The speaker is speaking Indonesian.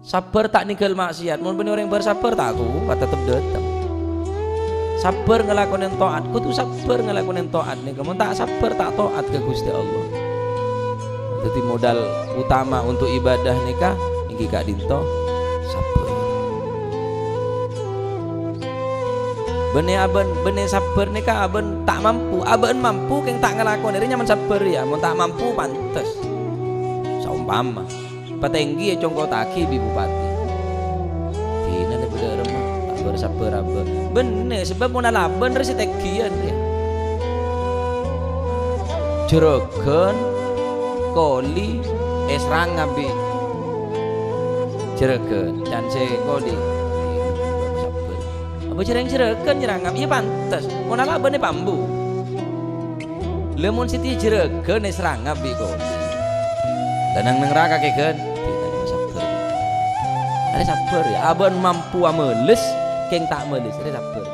Sabar tak ninggal maksiat. Mun ben orang bersabar tak aku tetep dateng. Sabar ngelakonin taat, kudu sabar ngelakonin taat nih. Kamu tak sabar tak taat ke Gusti Allah. Jadi modal utama untuk ibadah nikah niki Kak Dinto sabar. Bene sabar nikah aben tak mampu, aben mampu keng tak ngelakon ini nyaman sabar ya. Mun tak mampu pantes. Saumpama petenggi ya congko taki bi bupati. Kina ne bener mah tak bersabar apa. Bener sebab mun alaben resi tegian ya. Jorogen koli esrang ngabi. Jorogen dan se koli. Sabar. Apa jereng jorogen nyerangap iya pantes. Mun alaben bambu. Lemun siti jorogen esrang ngabi koli. Dan nang raka keken sabar. Ada sabar ya. Aben mampu ameles keng tak meles ada sabar.